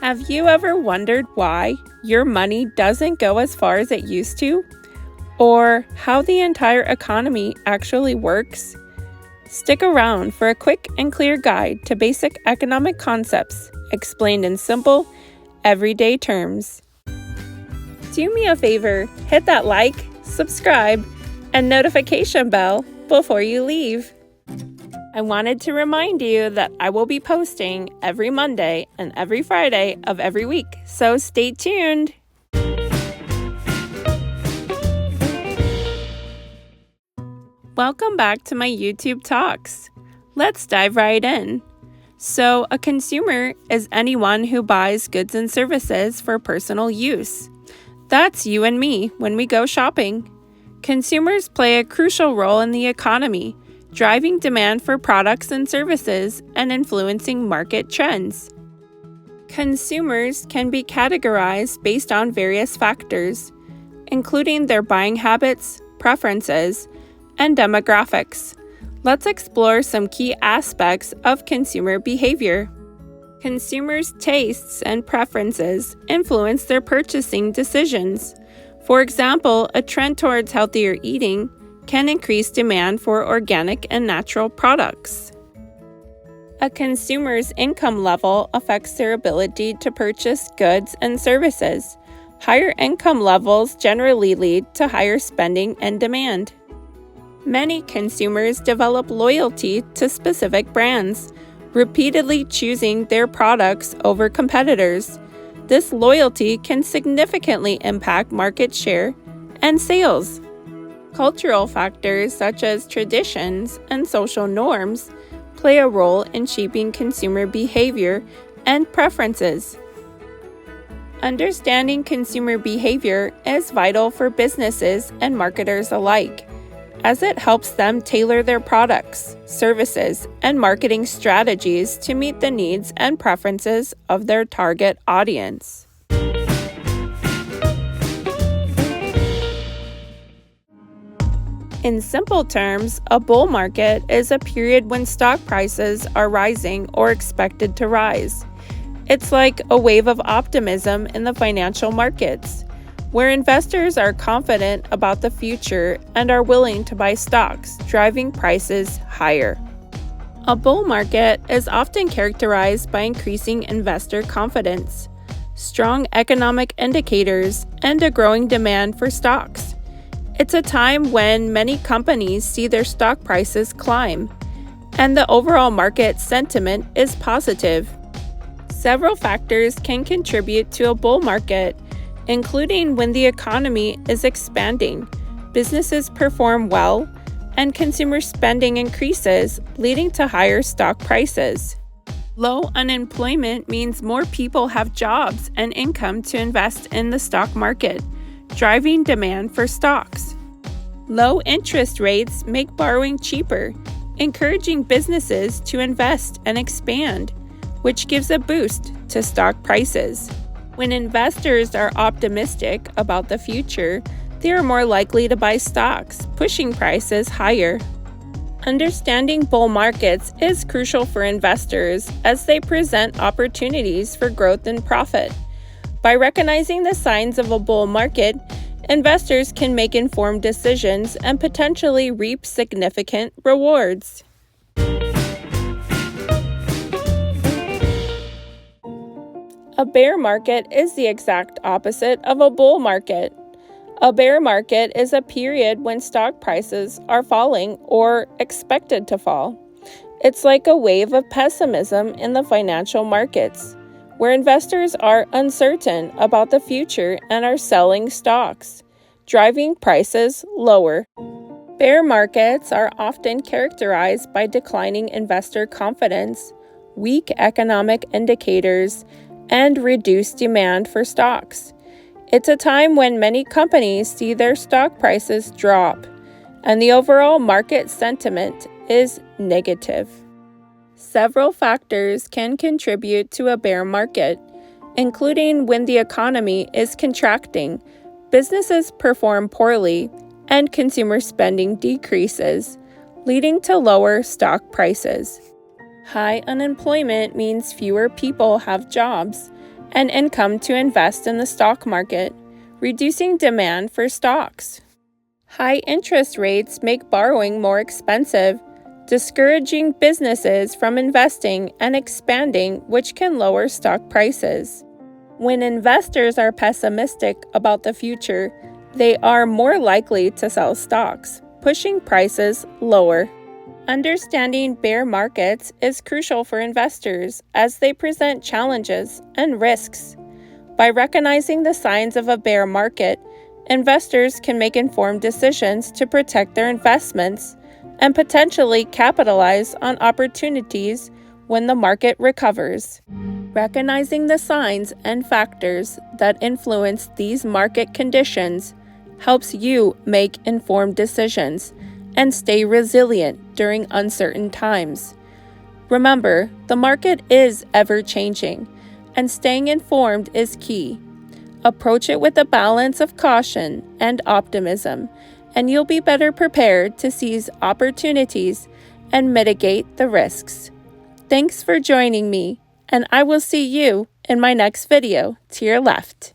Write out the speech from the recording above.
Have you ever wondered why your money doesn't go as far as it used to? Or how the entire economy actually works? Stick around for a quick and clear guide to basic economic concepts explained in simple, everyday terms. Do me a favor, hit that like, subscribe, and notification bell before you leave. I wanted to remind you that I will be posting every Monday and every Friday of every week, so stay tuned. Welcome back to my YouTube Talks. Let's dive right in. So, a consumer is anyone who buys goods and services for personal use. That's you and me when we go shopping. Consumers play a crucial role in the economy, driving demand for products and services and influencing market trends. Consumers can be categorized based on various factors, including their buying habits, preferences, and demographics. Let's explore some key aspects of consumer behavior. Consumers' tastes and preferences influence their purchasing decisions. For example, a trend towards healthier eating can increase demand for organic and natural products. A consumer's income level affects their ability to purchase goods and services. Higher income levels generally lead to higher spending and demand. Many consumers develop loyalty to specific brands, repeatedly choosing their products over competitors. This loyalty can significantly impact market share and sales. Cultural factors such as traditions and social norms play a role in shaping consumer behavior and preferences. Understanding consumer behavior is vital for businesses and marketers alike, as it helps them tailor their products, services, and marketing strategies to meet the needs and preferences of their target audience. In simple terms, a bull market is a period when stock prices are rising or expected to rise. It's like a wave of optimism in the financial markets, where investors are confident about the future and are willing to buy stocks, driving prices higher. A bull market is often characterized by increasing investor confidence, strong economic indicators, and a growing demand for stocks. It's a time when many companies see their stock prices climb, and the overall market sentiment is positive. Several factors can contribute to a bull market, including when the economy is expanding, businesses perform well, and consumer spending increases, leading to higher stock prices. Low unemployment means more people have jobs and income to invest in the stock market, driving demand for stocks. Low interest rates make borrowing cheaper, encouraging businesses to invest and expand, which gives a boost to stock prices. When investors are optimistic about the future, they are more likely to buy stocks, pushing prices higher. Understanding bull markets is crucial for investors as they present opportunities for growth and profit. By recognizing the signs of a bull market, investors can make informed decisions and potentially reap significant rewards. A bear market is the exact opposite of a bull market. A bear market is a period when stock prices are falling or expected to fall. It's like a wave of pessimism in the financial markets, where investors are uncertain about the future and are selling stocks, driving prices lower. Bear markets are often characterized by declining investor confidence, weak economic indicators, and reduced demand for stocks. It's a time when many companies see their stock prices drop, and the overall market sentiment is negative. Several factors can contribute to a bear market, including when the economy is contracting, businesses perform poorly, and consumer spending decreases, leading to lower stock prices. High unemployment means fewer people have jobs, and income to invest in the stock market, reducing demand for stocks. High interest rates make borrowing more expensive, discouraging businesses from investing and expanding, which can lower stock prices. When investors are pessimistic about the future, they are more likely to sell stocks, pushing prices lower. Understanding bear markets is crucial for investors as they present challenges and risks. By recognizing the signs of a bear market, investors can make informed decisions to protect their investments and potentially capitalize on opportunities when the market recovers. Recognizing the signs and factors that influence these market conditions helps you make informed decisions and stay resilient during uncertain times. Remember, the market is ever-changing, and staying informed is key. Approach it with a balance of caution and optimism, and you'll be better prepared to seize opportunities and mitigate the risks. Thanks for joining me, and I will see you in my next video to your left.